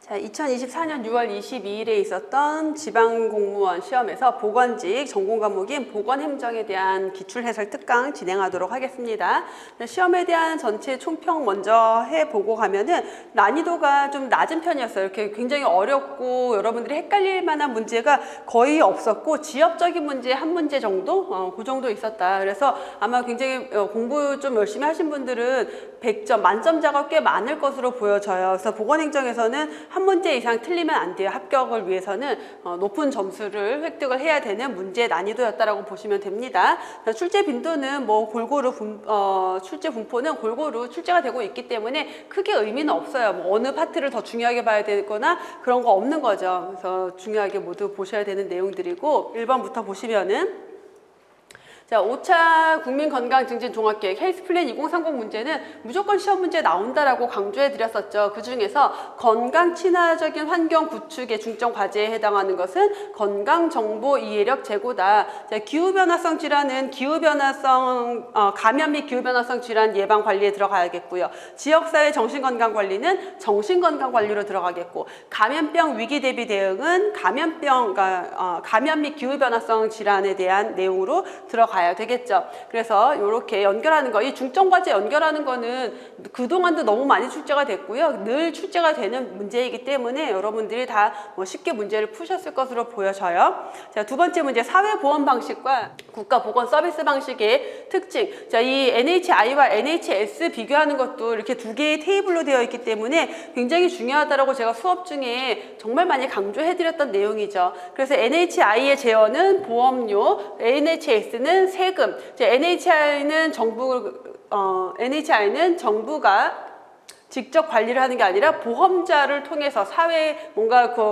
자, 2024년 6월 22일에 있었던 지방공무원 시험에서 보건직 전공 과목인 보건행정에 대한 기출해설 특강 진행하도록 하겠습니다. 시험에 대한 전체 총평 먼저 해보고 가면은 난이도가 좀 낮은 편이었어요. 이렇게 굉장히 어렵고 여러분들이 헷갈릴 만한 문제가 거의 없었고 지역적인 문제 한 문제 정도? 그 정도 있었다. 그래서 아마 굉장히 공부 좀 열심히 하신 분들은 100점, 만점자가 꽤 많을 것으로 보여져요. 그래서 보건행정에서는 한 문제 이상 틀리면 안 돼요. 합격을 위해서는 높은 점수를 획득을 해야 되는 문제 난이도였다라고 보시면 됩니다. 출제 빈도는 뭐 골고루 출제 분포는 골고루 출제가 되고 있기 때문에 크게 의미는 없어요. 뭐 어느 파트를 더 중요하게 봐야 되거나 그런 거 없는 거죠. 그래서 중요하게 모두 보셔야 되는 내용들이고 1번부터 보시면은 자, 5차 국민건강증진종합계획 헬스플랜 2030 문제는 무조건 시험 문제 나온다라고 강조해 드렸었죠. 그 중에서 건강 친화적인 환경 구축의 중점 과제에 해당하는 것은 건강정보 이해력 제고다. 자, 기후변화성 질환은 감염 및 기후변화성 질환 예방 관리에 들어가야겠고요. 지역사회 정신건강관리는 정신건강관리로 들어가겠고, 감염병 위기 대비 대응은 감염 및 기후변화성 질환에 대한 내용으로 들어가야 되겠죠. 그래서 이렇게 연결하는 거, 이 중점과제 연결하는 거는 그동안도 너무 많이 출제가 됐고요. 늘 출제가 되는 문제이기 때문에 여러분들이 다 쉽게 문제를 푸셨을 것으로 보여져요. 자, 두 번째 문제, 사회보험 방식과 국가보건 서비스 방식의 특징. 자, 이 NHI와 NHS 비교하는 것도 이렇게 두 개의 테이블로 되어 있기 때문에 굉장히 중요하다고 제가 수업 중에 정말 많이 강조해드렸던 내용이죠. 그래서 NHI의 재원은 보험료, NHS는 세금. NHI는 정부가 직접 관리를 하는 게 아니라 보험자를 통해서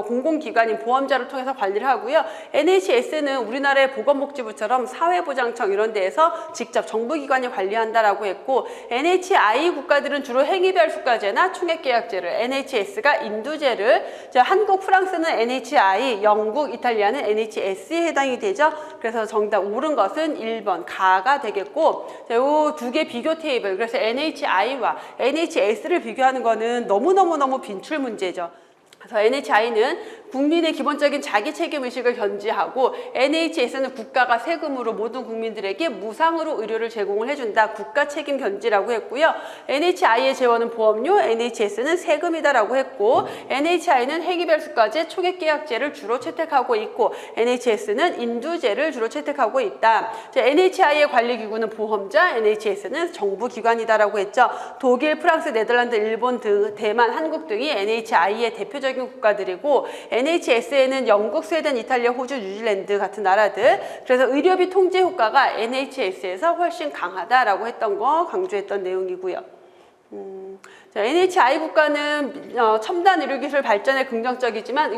공공기관인 보험자를 통해서 관리를 하고요. NHS는 우리나라의 보건복지부처럼 사회보장청 이런 데에서 직접 정부기관이 관리한다라고 했고, NHI 국가들은 주로 행위별 수가제나 총액계약제를, NHS가 인두제를, 한국, 프랑스는 NHI, 영국, 이탈리아는 NHS에 해당이 되죠. 그래서 정답 옳은 것은 1번 가가 되겠고, 이 두 개 비교 테이블, 그래서 NHI와 NHS를 비교하는 거는 너무너무 빈출 문제죠. 그래서 NHI는 국민의 기본적인 자기 책임 의식을 견지하고, NHS는 국가가 세금으로 모든 국민들에게 무상으로 의료를 제공을 해준다. 국가 책임 견지라고 했고요. NHI의 재원은 보험료, NHS는 세금이다라고 했고, NHI는 행위별 수가제, 총액계약제를 주로 채택하고 있고, NHS는 인두제를 주로 채택하고 있다. NHI의 관리기구는 보험자, NHS는 정부기관이다라고 했죠. 독일, 프랑스, 네덜란드, 일본 등 대만, 한국 등이 NHI의 대표적인 국가들이고, NHS에는 영국, 스웨덴, 이탈리아, 호주, 뉴질랜드 같은 나라들. 그래서 의료비 통제 효과가 NHS에서 훨씬 강하다라고 했던 거 강조했던 내용이고요. NHI 국가는 첨단 의료기술 발전에 긍정적이지만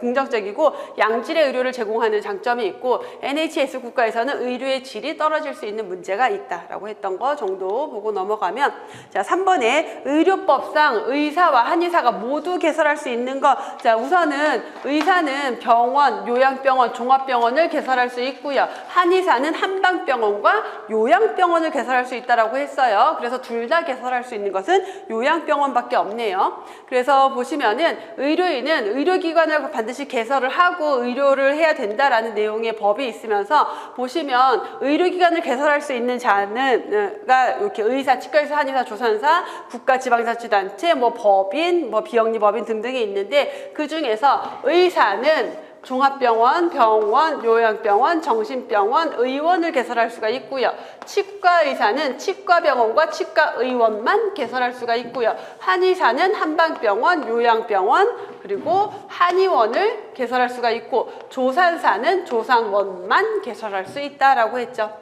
긍정적이고 양질의 의료를 제공하는 장점이 있고, NHS 국가에서는 의료의 질이 떨어질 수 있는 문제가 있다라고 했던 거 정도 보고 넘어가면, 자, 3번에 의료법상 의사와 한의사가 모두 개설할 수 있는 거. 자, 우선은 의사는 병원, 요양병원, 종합병원을 개설할 수 있고요. 한의사는 한방병원과 요양병원을 개설할 수 있다라고 했어요. 그래서 둘 다 개설할 수 있는 것은 요양병원밖에 없네요. 그래서 보시면은 의료인은 의료기관을 반드시 개설을 하고 의료를 해야 된다라는 내용의 법이 있으면서, 보시면 의료기관을 개설할 수 있는 자가 이렇게 의사, 치과의사, 한의사, 조산사, 국가지방자치단체, 법인, 비영리법인 등등이 있는데, 그 중에서 의사는 종합병원, 병원, 요양병원, 정신병원, 의원을 개설할 수가 있고요. 치과의사는 치과병원과 치과의원만 개설할 수가 있고요. 한의사는 한방병원, 요양병원, 그리고 한의원을 개설할 수가 있고, 조산사는 조산원만 개설할 수 있다라고 했죠.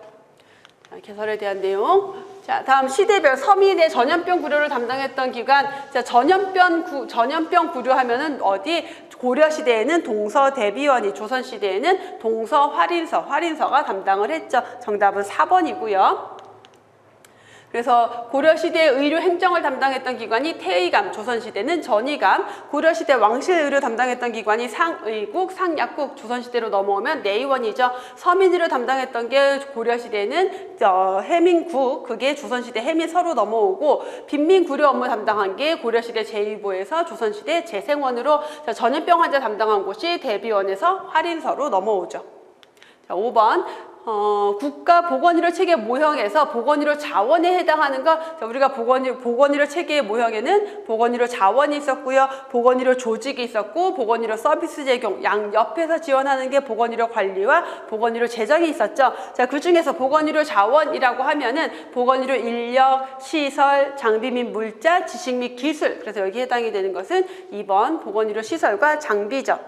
개설에 대한 내용. 자, 다음 시대별 서민의 전염병 구료를 담당했던 기관. 자, 전염병 구료하면은 어디? 고려시대에는 동서대비원이, 조선시대에는 동서화린서가 담당을 했죠. 정답은 4번이고요. 그래서 고려시대 의료 행정을 담당했던 기관이 태의감, 조선시대는 전의감, 고려시대 왕실 의료 담당했던 기관이 상의국, 상약국, 조선시대로 넘어오면 내의원이죠. 서민의료 담당했던 게 고려시대는 해민국, 그게 조선시대 해민서로 넘어오고, 빈민구려 업무 담당한 게 고려시대 제2부에서 조선시대 재생원으로 전염병 환자 담당한 곳이 대비원에서 활인서로 넘어오죠. 자, 5번. 국가보건의료 체계 모형에서 보건의료 자원에 해당하는 것, 우리가 보건의료 체계의 모형에는 보건의료 자원이 있었고요, 보건의료 조직이 있었고, 보건의료 서비스 제공, 양 옆에서 지원하는 게 보건의료 관리와 보건의료 재정이 있었죠. 자, 그 중에서 보건의료 자원이라고 하면은 보건의료 인력, 시설, 장비 및 물자, 지식 및 기술. 그래서 여기 해당이 되는 것은 2번 보건의료 시설과 장비죠.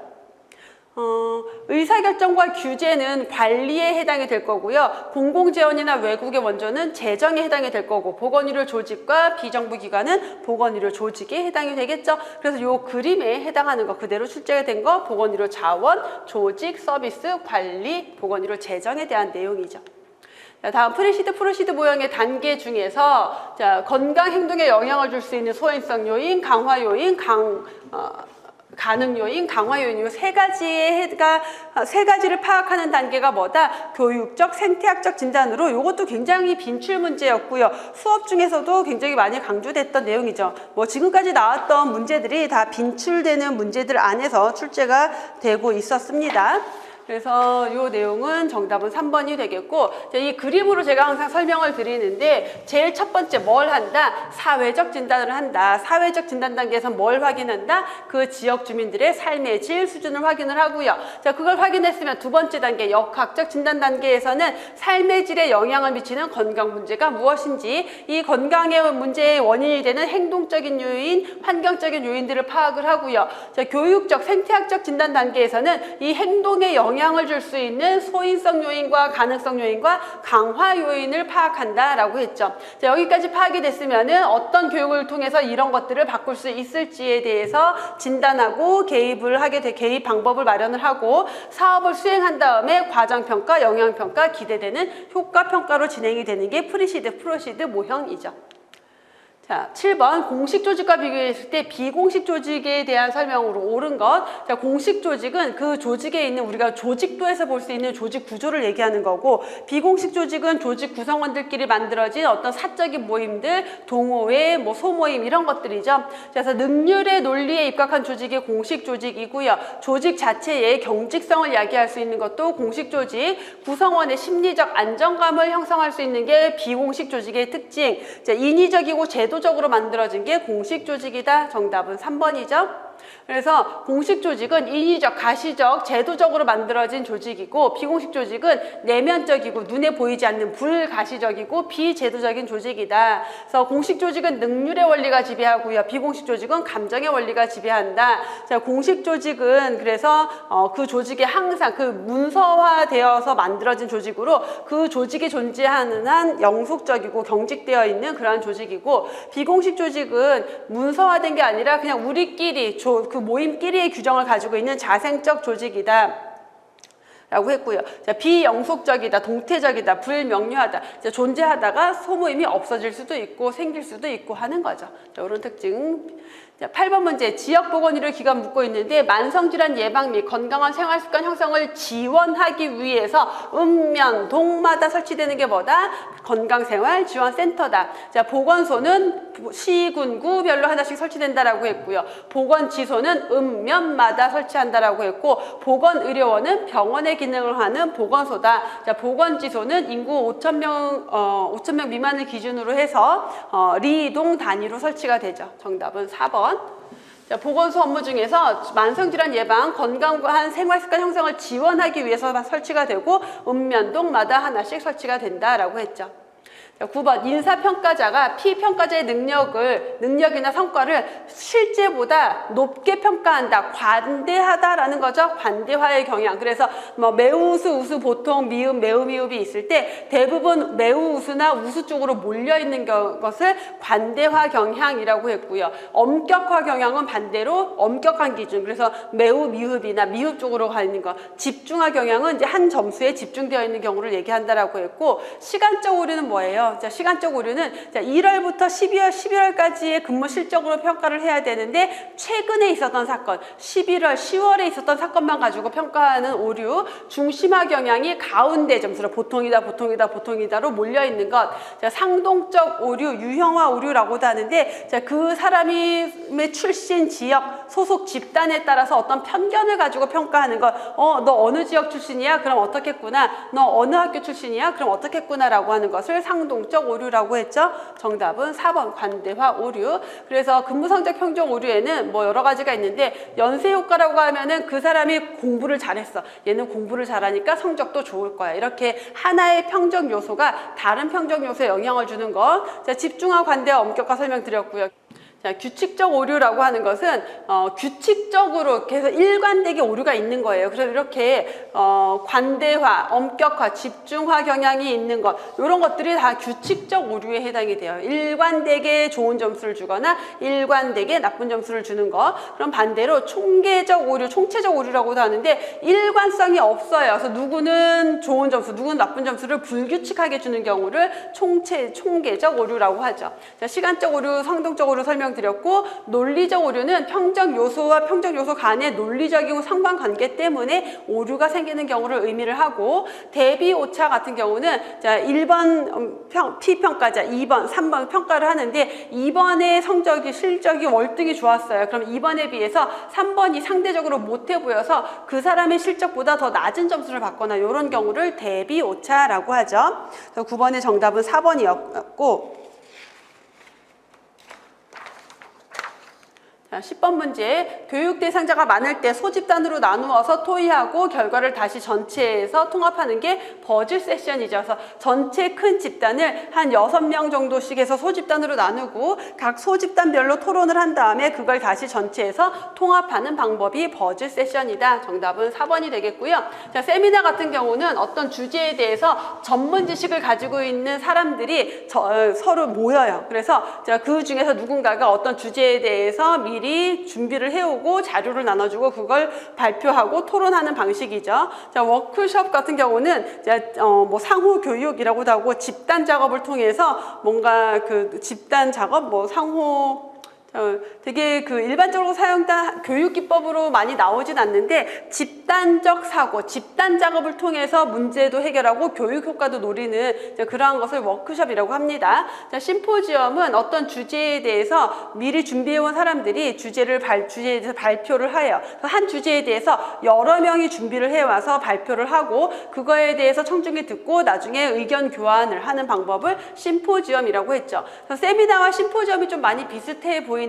의사결정과 규제는 관리에 해당이 될 거고요. 공공재원이나 외국의 원조는 재정에 해당이 될 거고, 보건의료 조직과 비정부기관은 보건의료 조직에 해당이 되겠죠. 그래서 이 그림에 해당하는 거 그대로 출제가 된 거 보건의료 자원, 조직, 서비스, 관리, 보건의료 재정에 대한 내용이죠. 자, 다음 프로시드 모형의 단계 중에서 자, 건강 행동에 영향을 줄 수 있는 소행성 요인, 강화 요인, 가능 요인, 강화 요인, 이 세 가지를 파악하는 단계가 뭐다? 교육적, 생태학적 진단으로 이것도 굉장히 빈출 문제였고요. 수업 중에서도 굉장히 많이 강조됐던 내용이죠. 뭐 지금까지 나왔던 문제들이 다 빈출되는 문제들 안에서 출제가 되고 있었습니다. 그래서 이 내용은 정답은 3번이 되겠고, 이 그림으로 제가 항상 설명을 드리는데, 제일 첫 번째 뭘 한다? 사회적 진단을 한다. 사회적 진단 단계에서 뭘 확인한다? 그 지역 주민들의 삶의 질 수준을 확인을 하고요. 자, 그걸 확인했으면 두 번째 단계 역학적 진단 단계에서는 삶의 질에 영향을 미치는 건강 문제가 무엇인지, 이 건강의 문제의 원인이 되는 행동적인 요인, 환경적인 요인들을 파악을 하고요. 자, 교육적, 생태학적 진단 단계에서는 이 행동의 영향을 줄 수 있는 소인성 요인과 가능성 요인과 강화 요인을 파악한다라고 했죠. 자, 여기까지 파악이 됐으면은 어떤 교육을 통해서 이런 것들을 바꿀 수 있을지에 대해서 진단하고 개입 방법을 마련을 하고 사업을 수행한 다음에 과정평가, 영향평가, 기대되는 효과평가로 진행이 되는 게 프로시드 모형이죠. 자, 7번 공식 조직과 비교했을 때 비공식 조직에 대한 설명으로 옳은 것. 자, 공식 조직은 그 조직에 있는 우리가 조직도에서 볼 수 있는 조직 구조를 얘기하는 거고, 비공식 조직은 조직 구성원들끼리 만들어진 어떤 사적인 모임들, 동호회, 뭐 소모임 이런 것들이죠. 그래서 능률의 논리에 입각한 조직이 공식 조직이고요. 조직 자체의 경직성을 야기할 수 있는 것도 공식 조직, 구성원의 심리적 안정감을 형성할 수 있는 게 비공식 조직의 특징. 자, 인위적이고 제도적으로 만들어진 게 공식 조직이다. 정답은 3번이죠. 그래서 공식 조직은 인위적, 가시적, 제도적으로 만들어진 조직이고, 비공식 조직은 내면적이고 눈에 보이지 않는 불가시적이고 비제도적인 조직이다. 그래서 공식 조직은 능률의 원리가 지배하고요. 비공식 조직은 감정의 원리가 지배한다. 자, 공식 조직은 그래서 그 조직에 항상 그 문서화되어서 만들어진 조직으로 그 조직이 존재하는 한 영속적이고 경직되어 있는 그러한 조직이고, 비공식 조직은 문서화된 게 아니라 그냥 우리끼리 그 모임끼리의 규정을 가지고 있는 자생적 조직이다 라고 했고요. 자, 비영속적이다, 동태적이다, 불명료하다. 자, 존재하다가 소모임이 없어질 수도 있고 생길 수도 있고 하는 거죠. 자, 이런 특징. 자, 8번 문제, 지역보건의료 기관 묻고 있는데, 만성질환 예방 및 건강한 생활습관 형성을 지원하기 위해서 읍면, 동마다 설치되는 게 뭐다? 건강생활지원센터다. 자, 보건소는 시, 군, 구별로 하나씩 설치된다라고 했고요. 보건지소는 읍면마다 설치한다라고 했고, 보건의료원은 병원의 기능을 하는 보건소다. 자, 보건지소는 인구 5,000명 미만을 기준으로 해서 리동 단위로 설치가 되죠. 정답은 4번. 자, 보건소 업무 중에서 만성질환 예방, 건강한 생활습관 형성을 지원하기 위해서 설치가 되고, 읍면동마다 하나씩 설치가 된다라고 했죠. 자, 9번 인사평가자가 피평가자의 능력이나 성과를 실제보다 높게 평가한다, 관대하다라는 거죠. 관대화의 경향. 그래서 뭐 매우 우수, 보통, 미흡, 매우 미흡이 있을 때 대부분 매우 우수나 우수 쪽으로 몰려 있는 것을 관대화 경향이라고 했고요. 엄격화 경향은 반대로 엄격한 기준. 그래서 매우 미흡이나 미흡 쪽으로 가 있는 것. 집중화 경향은 이제 한 점수에 집중되어 있는 경우를 얘기한다라고 했고, 시간적 오류는 뭐예요? 돼요. 자, 시간적 오류는 자, 1월부터 11월까지의 근무 실적으로 평가를 해야 되는데 최근에 있었던 사건, 11월, 10월에 있었던 사건만 가지고 평가하는 오류, 중심화 경향이 가운데 점수로 보통이다로 몰려 있는 것. 자, 상동적 오류, 유형화 오류라고도 하는데 자, 그 사람의 출신 지역, 소속 집단에 따라서 어떤 편견을 가지고 평가하는 것. 너 어느 지역 출신이야? 그럼 어떻겠구나. 너 어느 학교 출신이야? 그럼 어떻겠구나라고 하는 것을 상동적 오류라고 했죠. 정답은 4번 관대화 오류. 그래서 근무 성적 평정 오류에는 뭐 여러 가지가 있는데 연쇄 효과라고 하면은 그 사람이 공부를 잘했어. 얘는 공부를 잘하니까 성적도 좋을 거야. 이렇게 하나의 평정 요소가 다른 평정 요소에 영향을 주는 것. 자, 집중화, 관대화, 엄격화 설명드렸고요. 자, 규칙적 오류라고 하는 것은 규칙적으로 계속 일관되게 오류가 있는 거예요. 그래서 이렇게 관대화, 엄격화, 집중화 경향이 있는 것, 이런 것들이 다 규칙적 오류에 해당이 돼요. 일관되게 좋은 점수를 주거나 일관되게 나쁜 점수를 주는 것. 그럼 반대로 총계적 오류, 총체적 오류라고도 하는데 일관성이 없어요. 그래서 누구는 좋은 점수, 누구는 나쁜 점수를 불규칙하게 주는 경우를 총계적 오류라고 하죠. 자, 시간적 오류, 상동적 오류 설명 드렸고, 논리적 오류는 평정 요소와 평정 요소 간의 논리적이고 상관관계 때문에 오류가 생기는 경우를 의미를 하고, 대비 오차 같은 경우는 자, 1번 P평가자, 2번, 3번 평가를 하는데 2번의 성적이 실적이 월등히 좋았어요. 그럼 2번에 비해서 3번이 상대적으로 못해 보여서 그 사람의 실적보다 더 낮은 점수를 받거나 이런 경우를 대비 오차라고 하죠. 그래서 9번의 정답은 4번이었고, 자, 10번 문제. 교육 대상자가 많을 때 소집단으로 나누어서 토의하고 결과를 다시 전체에서 통합하는 게 버즐 세션이죠. 그래서 전체 큰 집단을 한 6명 정도씩 해서 소집단으로 나누고 각 소집단별로 토론을 한 다음에 그걸 다시 전체에서 통합하는 방법이 버즐 세션이다. 정답은 4번이 되겠고요. 자, 세미나 같은 경우는 어떤 주제에 대해서 전문 지식을 가지고 있는 사람들이 서로 모여요. 그래서 그 중에서 누군가가 어떤 주제에 대해서 미리 준비를 해오고 자료를 나눠주고 그걸 발표하고 토론하는 방식이죠. 자, 워크숍 같은 경우는 뭐 상호 교육이라고도 하고 집단 작업을 통해서 뭔가 그 집단 작업, 뭐 상호 되게 그 일반적으로 사용된 교육 기법으로 많이 나오진 않는데 집단적 사고, 집단 작업을 통해서 문제도 해결하고 교육 효과도 노리는 그러한 것을 워크숍이라고 합니다. 자, 심포지엄은 어떤 주제에 대해서 미리 준비해온 사람들이 주제에 대해서 발표를 해요. 한 주제에 대해서 여러 명이 준비를 해와서 발표를 하고 그거에 대해서 청중이 듣고 나중에 의견 교환을 하는 방법을 심포지엄이라고 했죠. 그래서 세미나와 심포지엄이 좀 많이 비슷해 보이는데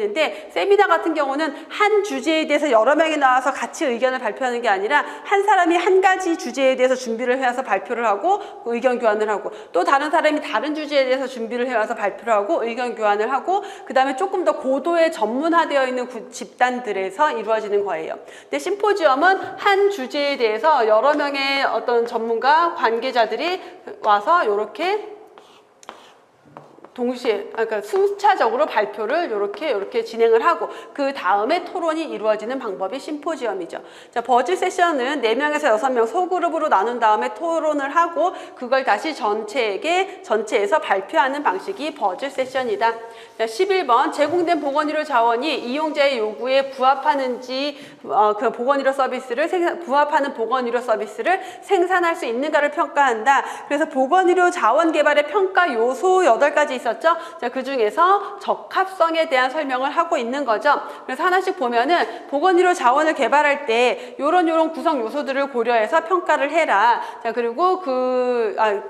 세미나 같은 경우는 한 주제에 대해서 여러 명이 나와서 같이 의견을 발표하는 게 아니라 한 사람이 한 가지 주제에 대해서 준비를 해와서 발표를 하고 의견 교환을 하고 또 다른 사람이 다른 주제에 대해서 준비를 해와서 발표를 하고 의견 교환을 하고 그 다음에 조금 더 고도에 전문화되어 있는 집단들에서 이루어지는 거예요. 근데 심포지엄은 한 주제에 대해서 여러 명의 어떤 전문가 관계자들이 와서 이렇게 동시에, 그러니까 순차적으로 발표를 이렇게 진행을 하고 그 다음에 토론이 이루어지는 방법이 심포지엄이죠. 자, 버즐 세션은 4명에서 6명 소그룹으로 나눈 다음에 토론을 하고 그걸 다시 전체에서 발표하는 방식이 버즐 세션이다. 자, 11번 제공된 보건의료 자원이 이용자의 요구에 부합하는지 그 보건의료 서비스를 부합하는 보건의료 서비스를 생산할 수 있는가를 평가한다. 그래서 보건의료 자원 개발의 평가 요소 8가지 있었죠. 자, 그 중에서 적합성에 대한 설명을 하고 있는 거죠. 그래서 하나씩 보면은 보건의료 자원을 개발할 때 요런 구성 요소들을 고려해서 평가를 해라. 자, 그리고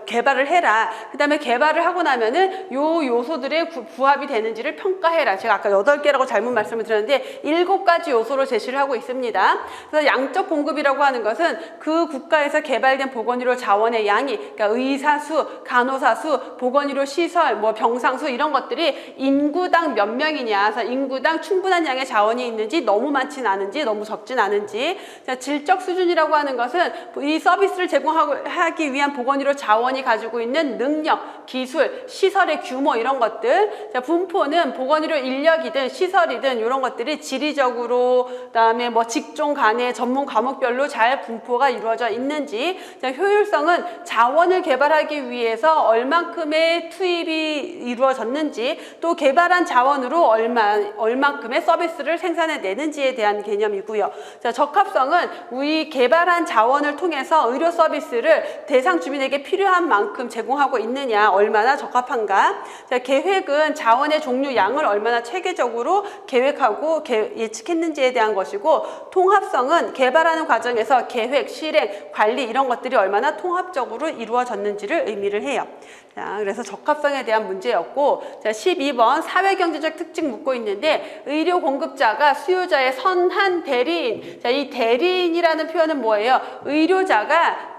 개발을 해라. 그 다음에 개발을 하고 나면은 요 요소들의 부합이 되는지를 평가해라. 제가 아까 8개라고 잘못 말씀을 드렸는데 7가지 요소로 제시를 하고 있습니다. 그래서 양적 공급이라고 하는 것은 그 국가에서 개발된 보건의료 자원의 양이, 그러니까 의사 수, 간호사 수, 보건의료 시설, 뭐 병상수 이런 것들이 인구당 몇 명이냐, 그래서 인구당 충분한 양의 자원이 있는지, 너무 많진 않은지, 너무 적진 않은지. 자, 질적 수준이라고 하는 것은 이 서비스를 제공하기 위한 보건의료 자원이 가지고 있는 능력, 기술, 시설의 규모 이런 것들. 자, 분포는 보건의료 인력이든 시설이든 이런 것들이 지리적으로, 그다음에 뭐 직종 간의 전문 과목별로 잘 분포가 이루어져 있는지. 자, 효율성은 자원을 개발하기 위해서 얼만큼의 투입이 이루어졌는지, 또 개발한 자원으로 얼만큼의 서비스를 생산해내는지에 대한 개념이고요. 자, 적합성은 우리 개발한 자원을 통해서 의료 서비스를 대상 주민에게 필요한 만큼 제공하고 있느냐, 얼마나 적합한가. 자, 계획은 자원의 종류, 양을 얼마나 체계적으로 계획하고 예측했는지에 대한 것이고, 통합성은 개발하는 과정에서 계획, 실행, 관리 이런 것들이 얼마나 통합적으로 이루어졌는지를 의미를 해요. 자, 그래서 적합성에 대한 문제였고, 자, 12번 사회경제적 특징 묻고 있는데, 의료 공급자가 수요자의 선한 대리인. 자, 이 대리인이라는 표현은 뭐예요? 의료자가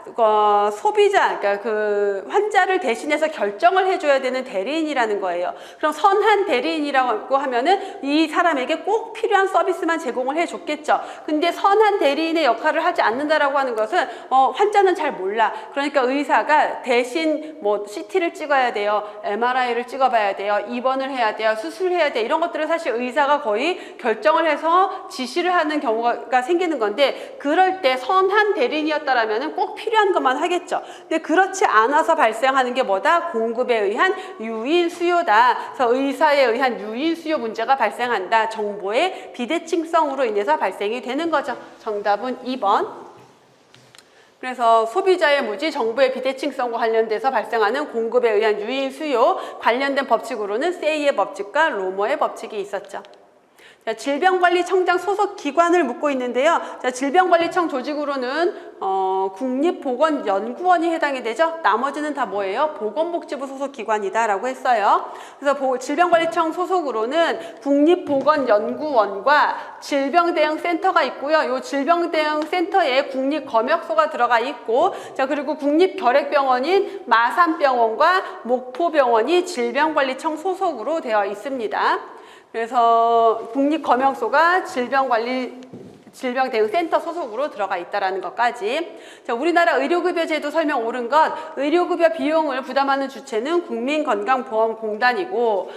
소비자, 그러니까 그 환자를 대신해서 결정을 해줘야 되는 대리인이라는 거예요. 그럼 선한 대리인이라고 하면은 이 사람에게 꼭 필요한 서비스만 제공을 해줬겠죠. 근데 선한 대리인의 역할을 하지 않는다라고 하는 것은 환자는 잘 몰라. 그러니까 의사가 대신 뭐 CT를 찍어야 돼요, MRI를 찍어봐야 돼요, 입원을 해야 돼요, 수술해야 돼요. 이런 것들을 사실 의사가 거의 결정을 해서 지시를 하는 경우가 생기는 건데, 그럴 때 선한 대리인이었다라면은 꼭 필요한 것만 하겠죠. 근데 그렇지 않아서 발생하는 게 뭐다? 공급에 의한 유인 수요다. 그래서 의사에 의한 유인 수요 문제가 발생한다. 정보의 비대칭성으로 인해서 발생이 되는 거죠. 정답은 2번. 그래서 소비자의 무지, 정보의 비대칭성과 관련돼서 발생하는 공급에 의한 유인 수요, 관련된 법칙으로는 세이의 법칙과 로머의 법칙이 있었죠. 자, 질병관리청장 소속 기관을 묻고 있는데요. 자, 질병관리청 조직으로는 국립보건연구원이 해당이 되죠. 나머지는 다 뭐예요? 보건복지부 소속 기관이다라고 했어요. 그래서 질병관리청 소속으로는 국립보건연구원과 질병대응센터가 있고요. 이 질병대응센터에 국립검역소가 들어가 있고, 자, 그리고 국립결핵병원인 마산병원과 목포병원이 질병관리청 소속으로 되어 있습니다. 그래서 국립검역소가 질병대응센터 소속으로 들어가 있다라는 것까지. 자, 우리나라 의료급여제도 설명 옳은 것. 의료급여 비용을 부담하는 주체는 국민건강보험공단이고,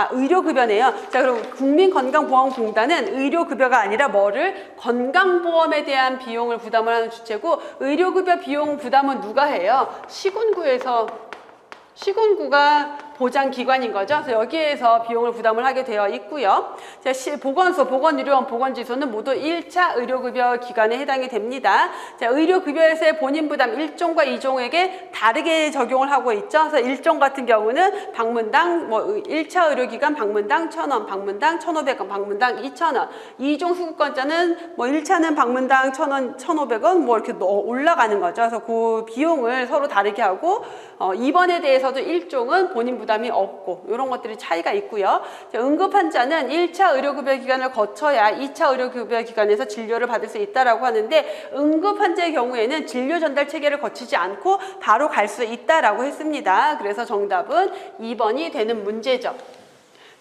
의료급여네요. 자, 그럼 국민건강보험공단은 의료급여가 아니라 뭐를? 건강보험에 대한 비용을 부담을 하는 주체고, 의료급여 비용 부담은 누가 해요? 시군구가 보장기관인 거죠. 그래서 여기에서 비용을 부담을 하게 되어 있고요. 자, 보건소, 보건의료원, 보건지소는 모두 1차 의료급여 기관에 해당이 됩니다. 자, 의료급여에서의 본인 부담 1종과 2종에게 다르게 적용을 하고 있죠. 그래서 1종 같은 경우는 방문당 1차 의료기관 방문당 1,000원, 방문당 1,500원, 방문당 2,000원. 2종 수급권자는 1차는 방문당 1,000원, 1,500원 이렇게 올라가는 거죠. 그래서 그 비용을 서로 다르게 하고, 입원에 대해서도 1종은 본인 부담이 없고, 이런 것들이 차이가 있고요. 자, 응급환자는 1차 의료급여 기관을 거쳐야 2차 의료급여 기관에서 진료를 받을 수 있다라고 하는데, 응급환자의 경우에는 진료 전달 체계를 거치지 않고 바로 갈 수 있다라고 했습니다. 그래서 정답은 2번이 되는 문제죠.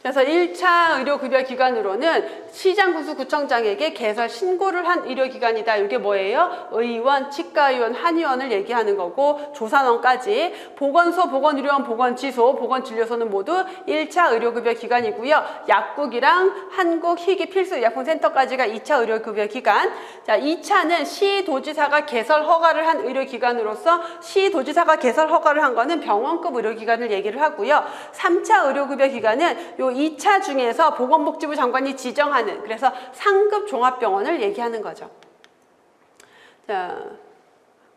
그래서 1차 의료급여 기관으로는 시장군수 구청장에게 개설 신고를 한 의료기관이다. 이게 뭐예요? 의원, 치과의원, 한의원을 얘기하는 거고, 조산원까지. 보건소, 보건의료원, 보건지소, 보건진료소는 모두 1차 의료급여 기관이고요. 약국이랑 한국희귀필수의약품센터까지가 2차 의료급여 기관. 자, 2차는 시도지사가 개설 허가를 한 의료기관으로서, 시도지사가 개설 허가를 한 거는 병원급 의료기관을 얘기를 하고요. 3차 의료급여 기관은 요 2차 중에서 보건복지부 장관이 지정하는, 그래서 상급 종합병원을 얘기하는 거죠. 자,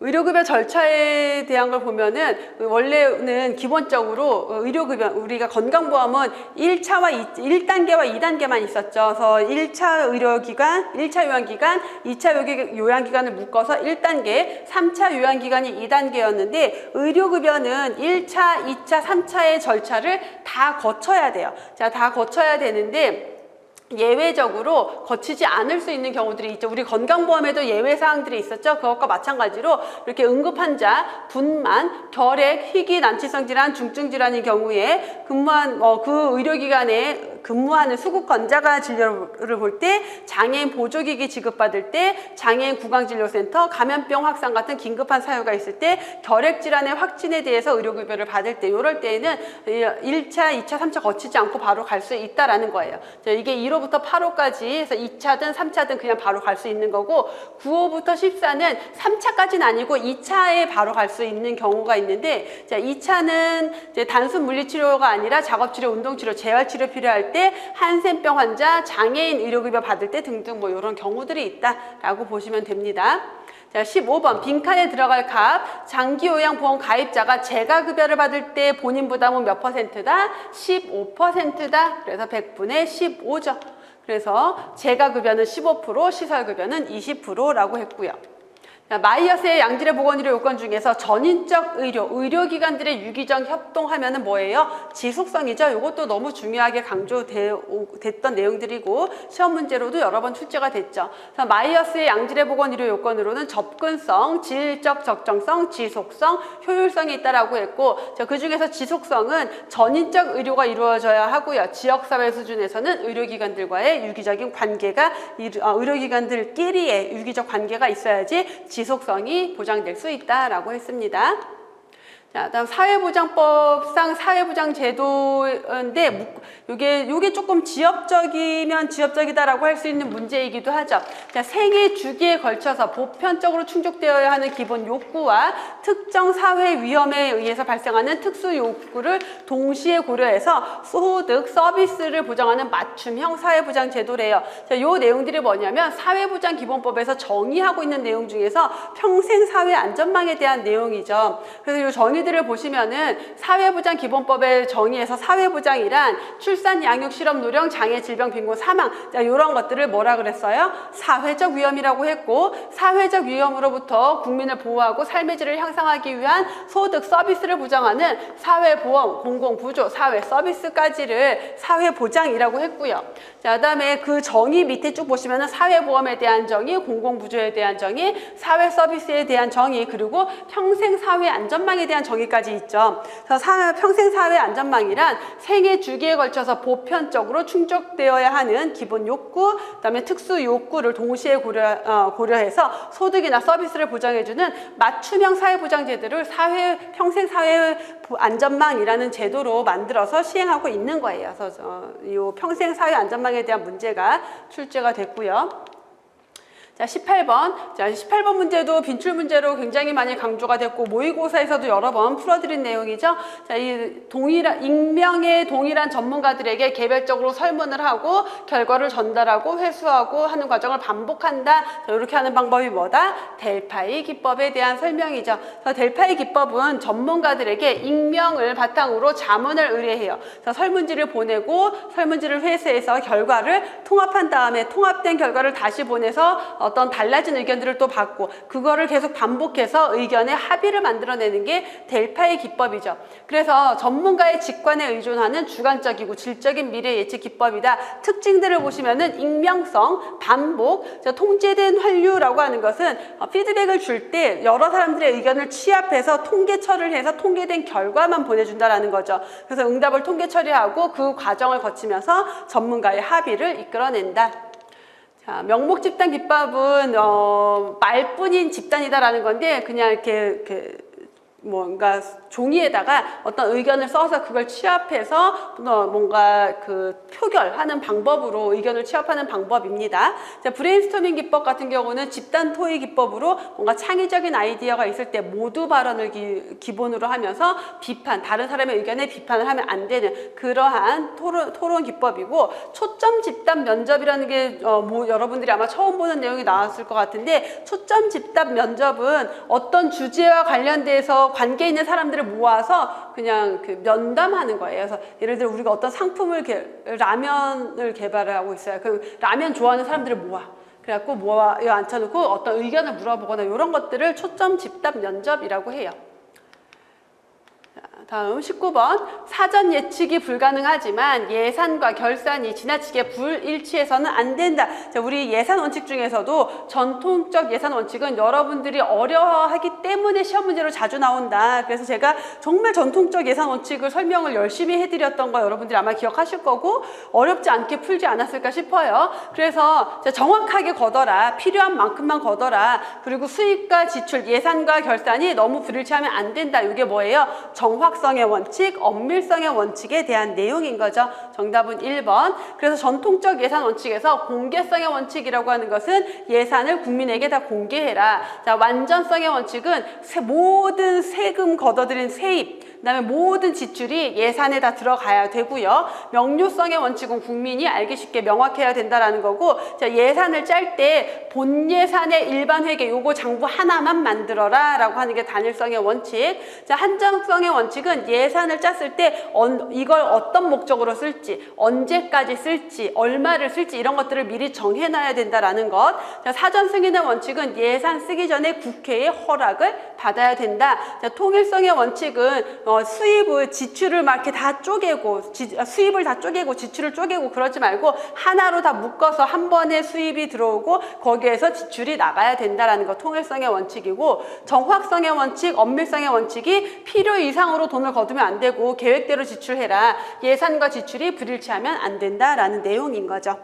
의료급여 절차에 대한 걸 보면은 원래는 기본적으로 의료급여, 우리가 건강보험은 1단계와 2단계만 있었죠. 그래서 1차 의료기관, 1차 요양기관, 2차 요양기관을 묶어서 1단계, 3차 요양기관이 2단계였는데, 의료급여는 1차, 2차, 3차의 절차를 다 거쳐야 돼요. 자, 다 거쳐야 되는데, 예외적으로 거치지 않을 수 있는 경우들이 있죠. 우리 건강보험에도 예외 사항들이 있었죠. 그것과 마찬가지로 이렇게 응급환자, 분만, 결핵, 희귀, 난치성 질환, 중증 질환의 경우에 근무한 그 의료기관에 근무하는 수급권자가 진료를 볼 때, 장애인 보조기기 지급받을 때, 장애인 구강진료센터, 감염병 확산 같은 긴급한 사유가 있을 때, 결핵 질환의 확진에 대해서 의료급여를 받을 때, 이럴 때에는 1차, 2차, 3차 거치지 않고 바로 갈 수 있다라는 거예요. 이게 1호부터 8호까지 해서 2차든 3차든 그냥 바로 갈 수 있는 거고, 9호부터 14는 3차까지는 아니고 2차에 바로 갈 수 있는 경우가 있는데, 자, 2차는 이제 단순 물리치료가 아니라 작업치료, 운동치료, 재활치료 필요할 때, 한센병 환자, 장애인 의료급여 받을 때 등등 뭐 이런 경우들이 있다라고 보시면 됩니다. 자, 15번 빈칸에 들어갈 값, 장기요양보험 가입자가 재가급여를 받을 때 본인 부담은 몇 %다? 15%다. 그래서 100분의 15죠. 그래서 재가급여는 15%, 시설급여는 20%라고 했고요. 자, 마이어스의 양질의 보건의료 요건 중에서 전인적 의료기관들의 유기적 협동하면은 뭐예요? 지속성이죠. 이것도 너무 중요하게 강조됐던 내용들이고 시험 문제로도 여러 번 출제가 됐죠. 그래서 마이어스의 양질의 보건의료 요건으로는 접근성, 질적 적정성, 지속성, 효율성이 있다라고 했고, 그 중에서 지속성은 전인적 의료가 이루어져야 하고요. 지역사회 수준에서는 의료기관들과의 유기적인 관계가 의료기관들끼리의 유기적 관계가 있어야지 지속성이 보장될 수 있다라고 했습니다. 자, 다음 사회보장법상 사회보장제도인데 요게 조금 지엽적이면 지엽적이다라고 할 수 있는 문제이기도 하죠. 자, 생애 주기에 걸쳐서 보편적으로 충족되어야 하는 기본 욕구와 특정 사회 위험에 의해서 발생하는 특수 욕구를 동시에 고려해서 소득, 서비스를 보장하는 맞춤형 사회보장제도래요. 자, 요 내용들이 뭐냐면 사회보장기본법에서 정의하고 있는 내용 중에서 평생 사회 안전망에 대한 내용이죠. 그래서 요 정의들을 보시면은 사회보장기본법의 정의에서 사회보장이란 출산, 양육, 실업, 노령, 장애, 질병, 빈곤, 사망, 자, 이런 것들을 뭐라 그랬어요? 사회적 위험이라고 했고, 사회적 위험으로부터 국민을 보호하고 삶의 질을 향상하기 위한 소득, 서비스를 보장하는 사회보험, 공공부조, 사회서비스까지를 사회보장이라고 했고요. 자, 그다음에 그 정의 밑에 쭉 보시면은 사회보험에 대한 정의, 공공부조에 대한 정의, 사회서비스에 대한 정의, 그리고 평생사회 안전망에 대한 정의까지 있죠. 그래서 평생사회 안전망이란 생애 주기에 걸쳐서 보편적으로 충족되어야 하는 기본 욕구, 그다음에 특수 욕구를 동시에 고려해서 소득이나 서비스를 보장해주는 맞춤형 사회보장제도를 평생사회 안전망이라는 제도로 만들어서 시행하고 있는 거예요. 그래서 이 평생사회 안전망에 대한 문제가 출제가 됐고요. 자, 18번. 자, 18번 문제도 빈출 문제로 굉장히 많이 강조가 됐고 모의고사에서도 여러 번 풀어드린 내용이죠. 자, 익명의 동일한 전문가들에게 개별적으로 설문을 하고 결과를 전달하고 회수하고 하는 과정을 반복한다. 자, 이렇게 하는 방법이 뭐다? 델파이 기법에 대한 설명이죠. 그래서 델파이 기법은 전문가들에게 익명을 바탕으로 자문을 의뢰해요. 그래서 설문지를 보내고 설문지를 회수해서 결과를 통합한 다음에 통합된 결과를 다시 보내서 어떤 달라진 의견들을 또 받고 그거를 계속 반복해서 의견의 합의를 만들어내는 게 델파의 기법이죠. 그래서 전문가의 직관에 의존하는 주관적이고 질적인 미래 예측 기법이다. 특징들을 보시면은 익명성, 반복, 통제된 환류라고 하는 것은 피드백을 줄 때 여러 사람들의 의견을 취합해서 통계 처리를 해서 통계된 결과만 보내준다라는 거죠. 그래서 응답을 통계 처리하고 그 과정을 거치면서 전문가의 합의를 이끌어낸다. 자, 명목 집단 기법은 말뿐인 집단이다라는 건데 그냥 이렇게 뭔가 종이에다가 어떤 의견을 써서 그걸 취합해서 뭔가 그 표결하는 방법으로 의견을 취합하는 방법입니다. 자, 브레인스토밍 기법 같은 경우는 집단 토의 기법으로 뭔가 창의적인 아이디어가 있을 때 모두 발언을 기본으로 하면서 다른 사람의 의견에 비판을 하면 안 되는 그러한 토론 기법이고, 초점 집단 면접이라는 게 여러분들이 아마 처음 보는 내용이 나왔을 것 같은데, 초점 집단 면접은 어떤 주제와 관련돼서 관계 있는 사람들을 모아서 그냥 그 면담하는 거예요. 그래서 예를 들어 우리가 어떤 상품을 라면을 개발을 하고 있어요. 그럼 라면 좋아하는 사람들을 모아. 그래갖고 앉혀놓고 어떤 의견을 물어보거나 이런 것들을 초점 집단 면접이라고 해요. 다음 19번. 사전 예측이 불가능하지만 예산과 결산이 지나치게 불일치해서는 안 된다. 자, 우리 예산 원칙 중에서도 전통적 예산 원칙은 여러분들이 어려워하기 때문에 시험 문제로 자주 나온다. 그래서 제가 정말 전통적 예산 원칙을 설명을 열심히 해드렸던 거 여러분들이 아마 기억하실 거고 어렵지 않게 풀지 않았을까 싶어요. 그래서 정확하게 걷어라. 필요한 만큼만 걷어라. 그리고 수입과 지출, 예산과 결산이 너무 불일치하면 안 된다. 이게 뭐예요? 정확성의 원칙, 엄밀성의 원칙에 대한 내용인 거죠. 정답은 1번. 그래서 전통적 예산 원칙에서 공개성의 원칙이라고 하는 것은 예산을 국민에게 다 공개해라. 자, 완전성의 원칙은 모든 세금 걷어들인 세입, 그다음에 모든 지출이 예산에 다 들어가야 되고요. 명료성의 원칙은 국민이 알기 쉽게 명확해야 된다라는 거고, 자, 예산을 짤 때 본 예산의 일반 회계 요거 장부 하나만 만들어라 라고 하는 게 단일성의 원칙. 자, 한정성의 원칙은 예산을 짰을 때 이걸 어떤 목적으로 쓸지, 언제까지 쓸지, 얼마를 쓸지 이런 것들을 미리 정해놔야 된다라는 것. 자, 사전 승인의 원칙은 예산 쓰기 전에 국회의 허락을 받아야 된다. 자, 통일성의 원칙은 수입을 지출을 막 이렇게 다 쪼개고 수입을 다 쪼개고 지출을 쪼개고 그러지 말고 하나로 다 묶어서 한 번에 수입이 들어오고 거기에서 지출이 나가야 된다라는 거 통일성의 원칙이고, 정확성의 원칙, 엄밀성의 원칙이 필요 이상으로 돈을 거두면 안 되고 계획대로 지출해라. 예산과 지출이 불일치하면 안 된다라는 내용인 거죠.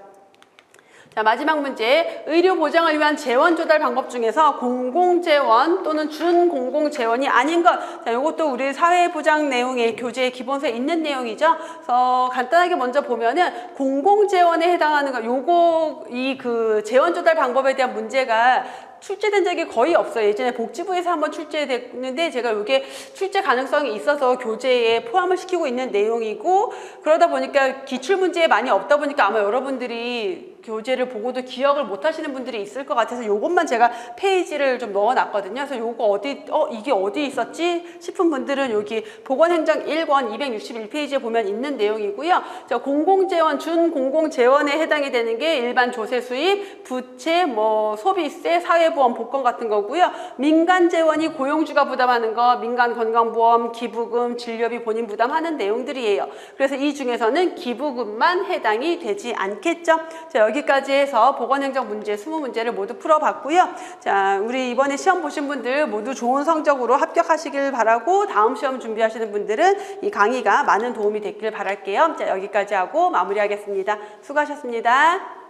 자, 마지막 문제. 의료 보장을 위한 재원 조달 방법 중에서 공공재원 또는 준공공재원이 아닌 것. 자, 이것도 우리 사회보장 내용의 교재 기본서에 있는 내용이죠. 그래서 간단하게 먼저 보면은 공공재원에 해당하는 거, 요거 그 재원 조달 방법에 대한 문제가 출제된 적이 거의 없어요. 예전에 복지부에서 한번 출제됐는데 제가 이게 출제 가능성이 있어서 교재에 포함을 시키고 있는 내용이고, 그러다 보니까 기출문제에 많이 없다 보니까 아마 여러분들이 교재를 보고도 기억을 못 하시는 분들이 있을 것 같아서 요것만 제가 페이지를 좀 넣어놨거든요. 그래서 요거 이게 어디 있었지 싶은 분들은 여기 보건행정 1권 261페이지에 보면 있는 내용이고요. 자, 공공재원, 준공공재원에 해당이 되는 게 일반 조세 수입, 부채, 소비세, 사회보험, 복권 같은 거고요. 민간재원이 고용주가 부담하는 거, 민간건강보험, 기부금, 진료비 본인 부담하는 내용들이에요. 그래서 이 중에서는 기부금만 해당이 되지 않겠죠. 자, 여기까지 해서 보건행정 문제 20문제를 모두 풀어봤고요. 자, 우리 이번에 시험 보신 분들 모두 좋은 성적으로 합격하시길 바라고, 다음 시험 준비하시는 분들은 이 강의가 많은 도움이 됐길 바랄게요. 자, 여기까지 하고 마무리하겠습니다. 수고하셨습니다.